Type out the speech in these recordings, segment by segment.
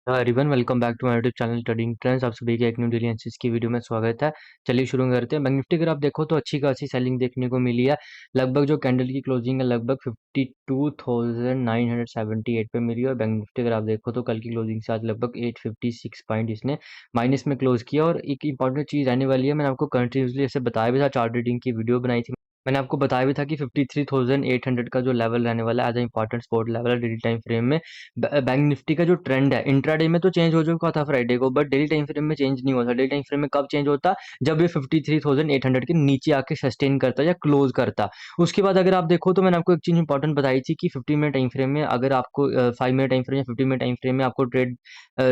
Everyone welcome back to my YouTube channel trading trends. आप सभी का एक न्यू डेली एनालिसिस की वीडियो में स्वागत है। चलिए शुरू करते हैं। बैंक निफ्टी अगर आप देखो तो अच्छी खासी सेलिंग देखने को मिली है। लगभग जो कैंडल की क्लोजिंग है लगभग 52,978 पे मिली है। और बैंक निफ्टी अगर आप देखो तो कल की क्लोजिंग से आज लगभग 856 पॉइंट इसने माइनस में क्लोज किया। और एक इंपॉर्टेंट चीज़ रहने वाली है, मैंने आपको कंटिन्यूसली ऐसे बताया भी था, चार्ट रीडिंग की वीडियो बनाई थी। मैंने आपको बताया भी था कि 53,800 का जो लेवल रहने वाला है एज इंपॉर्टेंट सपोर्ट लेवल है डेली टाइम फ्रेम में। बैंक निफ्टी का जो ट्रेंड है इंट्राडे में तो चेंज हो चुका था फ्राइडे को, बट डेली टाइम फ्रेम में चेंज नहीं होता। डेली टाइम फ्रेम में कब चेंज होता? जब ये 53,800 के नीचे आके सस्टेन करता या क्लोज करता। उसके बाद अगर आप देखो तो मैंने आपको एक चीज इंपॉर्टेंट बताई थी कि 50 मिनट टाइम फ्रेम में अगर आपको 5 मिनट टाइम फ्रेम या 50 मिनट टाइम फ्रेम में आपको ट्रेड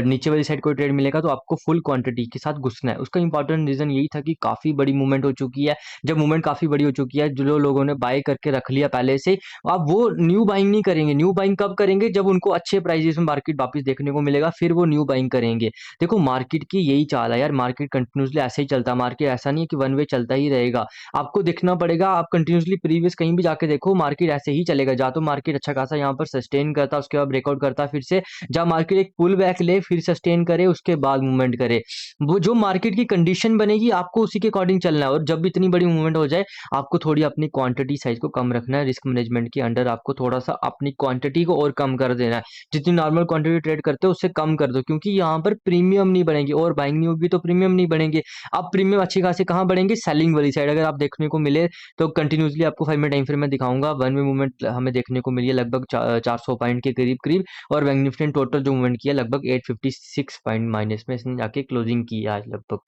नीचे वाली साइड कोई ट्रेड मिलेगा तो आपको फुल क्वांटिटी के साथ घुसना है। उसका इंपॉर्टेंट रीजन यही था कि काफी बड़ी मूवमेंट हो चुकी है। जब मूवमेंट काफी बड़ी हो चुकी है, जो लोगों ने बाय करके रख लिया पहले से, अब वो न्यू बाइंग नहीं करेंगे। न्यू बाइंग कब करेंगे? जब उनको अच्छे प्राइजेस में मार्केट वापस देखने को मिलेगा, फिर वो न्यू बाइंग करेंगे। देखो मार्केट की यही चाल है यार, मार्केट कंटिन्यूसली ऐसे ही चलता है। मार्केट ऐसा नहीं है कि वन वे चलता ही रहेगा, आपको देखना पड़ेगा। आप कंटिन्यूसली प्रीवियस कहीं भी जाके देखो, मार्केट ऐसे ही चलेगा। जा तो मार्केट अच्छा खासा यहाँ पर सस्टेन करता, उसके बाद ब्रेकआउट करता, फिर से जब मार्केट एक पुल बैक ले, फिर सस्टेन करे, उसके बाद मूवमेंट करे। वो जो मार्केट की कंडीशन बनेगी आपको उसी के अकॉर्डिंग चलना है। और जब भी इतनी बड़ी मूवमेंट हो जाए, आपको थोड़ी अपनी क्वांटिटी साइज को कम रखना है। रिस्क मैनेजमेंट के अंडर आपको थोड़ा सा अपनी क्वांटिटी को और कम कर देना है। जितनी नॉर्मल क्वांटिटी ट्रेड करते हो उससे कम कर दो, क्योंकि यहाँ पर प्रीमियम नहीं बढ़ेंगे और बाइंग नहीं होगी तो प्रीमियम नहीं बढ़ेंगे। अब प्रीमियम अच्छी खासी कहाँ बढ़ेंगे? सेलिंग वाली साइड अगर आप देखने को मिले तो कंटिन्यूसली आपको 5 मिनट टाइम फ्रेम में दिखाऊंगा। वन वे मूवमेंट हमें देखने को मिली है लगभग 400 पॉइंट के करीब करीब। और बैंक निफ्टी ने टोटल जो मूवमेंट किया लगभग 856 पॉइंट माइनस में इसने जाके क्लोजिंग की है आज लगभग।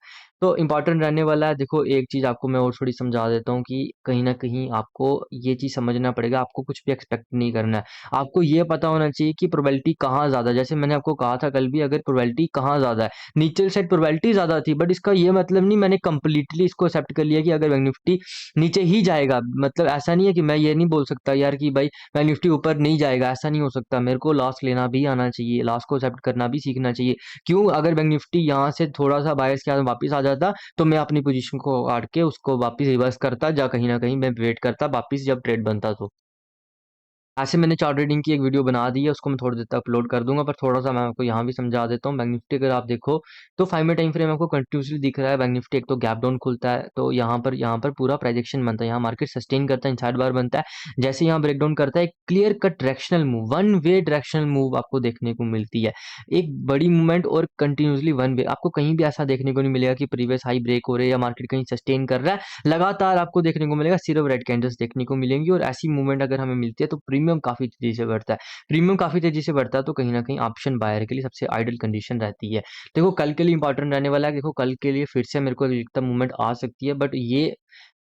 तो इंपॉर्टेंट रहने वाला है। देखो एक चीज आपको मैं और थोड़ी समझा देता हूँ कि कहीं ना कहीं आपको ये चीज समझना पड़ेगा। आपको कुछ भी एक्सपेक्ट नहीं करना है, आपको ये पता होना चाहिए कि प्रोबेबिलिटी कहाँ ज्यादा है। जैसे मैंने आपको कहा था कल भी, अगर प्रोबेबिलिटी कहाँ ज्यादा है, नीचे साइड प्रोबेबिलिटी ज्यादा थी, बट इसका ये मतलब नहीं मैंने कंप्लीटली इसको एक्सेप्ट कर लिया कि अगर बैंक निफ्टी नीचे ही जाएगा। मतलब ऐसा नहीं है कि मैं ये नहीं बोल सकता यार कि भाई बैंक निफ्टी ऊपर नहीं जाएगा, ऐसा नहीं हो सकता। मेरे को लॉस लेना भी आना चाहिए, लॉस को एक्सेप्ट करना भी सीखना चाहिए। क्यों? अगर बैंक निफ्टी यहाँ से थोड़ा सा बायस के साथ वापस आ जाता तो मैं अपनी पोजीशन को काट के उसको वापस रिवर्स करता, या कहीं ना कहीं मैं वेट करता वापस जब ट्रेड बनता। तो ऐसे मैंने चार्ट रीडिंग की एक वीडियो बना दी है, उसको मैं थोड़ी देर तक अपलोड कर दूंगा, पर थोड़ा सा मैं आपको यहाँ भी समझा देता हूँ। बैंक निफ्टी अगर आप देखो तो 5 मिनट टाइम फ्रेम आपको कंटिन्यूसली दिख रहा है। बैंक निफ्टी एक तो गैप डाउन खुलता है तो यहाँ पर पूरा प्राइजेक्शन बनता है, यहाँ मार्केट सस्टेन करता है, इनसाइड बार बनता है। जैसे यहाँ ब्रेक डाउन करता है, clear cut directional move, one way directional move आपको देखने को मिलती है। एक बड़ी मूवमेंट और कंटिन्यूसली वन वे आपको कहीं भी ऐसा देखने को नहीं मिलेगा कि प्रीवियस हाई ब्रेक हो रहे हैं या मार्केट कहीं सस्टेन कर रहा है। लगातार आपको देखने को मिलेगा सिर्फ रेड कैंडल्स देखने को मिलेंगी। और ऐसी मूवमेंट अगर हमें मिलती है तो प्रीमियम काफी तेजी से बढ़ता है। प्रीमियम काफी तेजी से बढ़ता है तो कहीं ना कहीं ऑप्शन बायर के लिए सबसे आइडियल कंडीशन रहती है। देखो कल के लिए इंपॉर्टेंट रहने वाला है। देखो कल के लिए फिर से मेरे को अधिकतम मूवमेंट आ सकती है, बट ये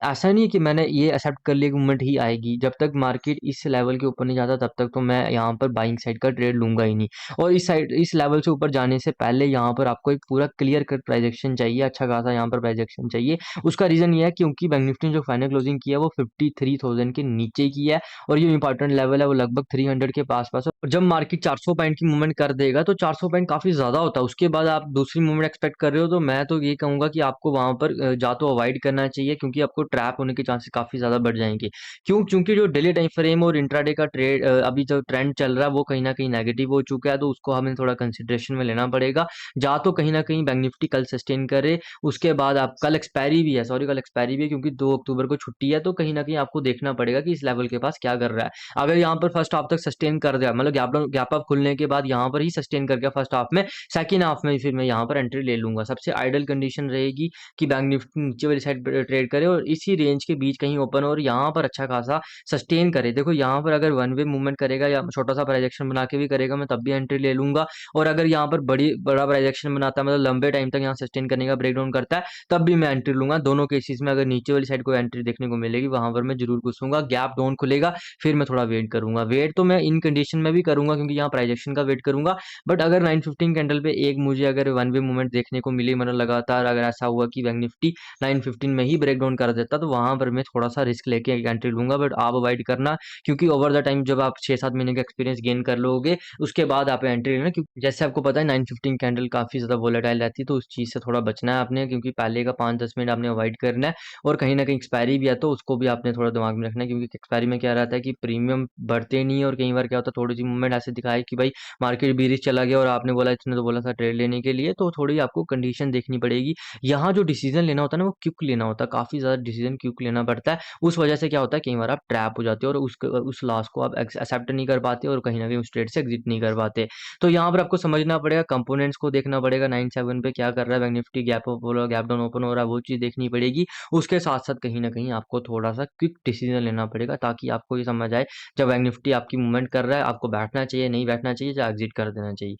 ऐसा नहीं है कि मैंने ये एक्सेप्ट कर लिया कि मूवमेंट ही आएगी। जब तक मार्केट इस लेवल के ऊपर नहीं जाता तब तक तो मैं यहाँ पर बाइंग साइड का ट्रेड लूंगा ही नहीं। और इस साइड इस लेवल से ऊपर जाने से पहले यहाँ पर आपको एक पूरा क्लियर कट प्राइजेक्शन चाहिए, अच्छा खासा यहाँ पर प्राइजेक्शन चाहिए। उसका रीजन ये है क्योंकि बैंक निफ्टी ने जो फाइनल क्लोजिंग किया है वो 53,000 के नीचे की है। और ये इंपॉर्टेंट लेवल है वो लगभग 300 के पास पास है। और जब मार्केट 400 पॉइंट की मूवमेंट कर देगा तो 400 पॉइंट काफी ज्यादा होता है। उसके बाद आप दूसरी मूवमेंट एक्सपेक्ट कर रहे हो तो मैं तो ये कहूंगा कि आपको वहां पर जा तो अवॉइड करना चाहिए, क्योंकि आपको ट्रैप होने के चांसेस काफी ज्यादा बढ़ जाएंगे। क्यों? क्योंकि जो डेली टाइम फ्रेम और इंट्राडे का ट्रेड अभी जो ट्रेंड चल रहा है वो कहीं ना कहीं नेगेटिव हो चुका है, तो उसको हमें थोड़ा कंसिडरेशन में लेना पड़ेगा। जा तो कहीं ना कहीं बैंक निफ्टी कल सस्टेन करे। उसके बाद आप कल एक्सपायरी भी है, सॉरी कल एक्सपायरी भी है क्योंकि 2 अक्टूबर को छुट्टी है, तो कहीं ना कहीं आपको देखना पड़ेगा कि इस लेवल के पास क्या कर रहा है। अगर यहाँ पर फर्स्ट हाफ तक सस्टेन कर दिया, मतलब गैप अप खुलने के बाद यहाँ पर ही सस्टेन कर गया फर्स्ट हाफ में, सेकंड हाफ में फिर मैं यहाँ पर एंट्री ले लूंगा। सबसे आइडियल कंडीशन रहेगी कि बैंक निफ्टी नीचे वाली साइड ट्रेड करे और इसी रेंज के बीच कहीं ओपन और यहाँ पर अच्छा खासा सस्टेन करे। देखो यहाँ पर अगर वन वे मूवमेंट करेगा या छोटा सा प्राइजेक्शन बना के भी करेगा, मैं तब भी एंट्री ले लूंगा। और अगर यहाँ पर बड़ा प्राइजेक्शन बनाता है, मतलब लंबे टाइम तक यहाँ सस्टेन करने का ब्रेक डाउन करता है, तब भी मैं एंट्री लूंगा। दोनों केसेस में अगर नीचे वाली साइड को एंट्री देखने को मिलेगी वहां पर मैं जरूर घुसूंगा। गैप डाउन खुलेगा फिर मैं थोड़ा वेट करूंगा। वेट तो मैं इन कंडीशन में भी करूंगा क्योंकि यहाँ प्राइजेक्शन का वेट करूंगा। बट अगर 915 कैंडल पे एक मुझे अगर वन वे मूवमेंट देखने को मिली, मतलब लगातार अगर ऐसा हुआ कि बैंक निफ्टी 915 में ही ब्रेक डाउन कर देता सकता, तो वहाँ पर मैं थोड़ा-सा रिस्क लेके एक एंट्री लूँगा, बट आप अवॉइड करना, क्योंकि ओवर द टाइम जब आप 6-7 महीने का एक्सपीरियंस गेन कर लोगे, उसके बाद आप एंट्री लेना, क्योंकि जैसे आपको पता है 915 कैंडल काफ़ी ज़्यादा वोलेटाइल रहती है, तो उस चीज़ से थोड़ा बचना है आपने, क्योंकि पहले का 5-10 मिनट आपने अवॉइड करना है, और कहीं न कहीं एक्सपायरी भी है, तो उसको भी आपने थोड़ा दिमाग में रखना है, क्योंकि एक्सपायरी में क्या रहता है कि प्रीमियम बढ़ते नहीं है, और कई बार क्या होता है थोड़ी-सी मूवमेंट ऐसे दिखाए कि भाई मार्केट बेरिश चला गया और आपने बोला, इसने तो बोला था ट्रेड लेने के लिए, तो थोड़ी आपको कंडीशन देखनी पड़ेगी। यहाँ जो डिसीज़न लेना होता है ना, वो क्विक लेना होता है, काफ़ी ज़्यादा डिसीज़न क्विक लेना पड़ता है। उस वजह से क्या होता है, कई बार आप ट्रैप हो जाते हो और उस लॉस को आप एक्सेप्ट नहीं कर पाते, और कहीं न कहीं उस ट्रेड से एग्ज़िट नहीं कर पाते। तो यहाँ पर आपको समझना पड़ेगा, कंपोनेंट्स को देखना पड़ेगा, 9-7 पे क्या कर रहा है, बैंक निफ्टी गैप अप हो रहा है, गैप डाउन ओपन हो रहा है, वो चीज़ देखनी पड़ेगी। उसके साथ-साथ कहीं न कहीं आपको थोड़ा-सा क्विक डिसीज़न लेना पड़ेगा, ताकि आपको ये समझ आए, जब बैंक निफ्टी आपकी मूवमेंट कर रहा है, आपको बैठना चाहिए, नहीं बैठना चाहिए, या एग्ज़िट कर देना चाहिए।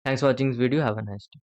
Thanks for watching this video, have a nice day.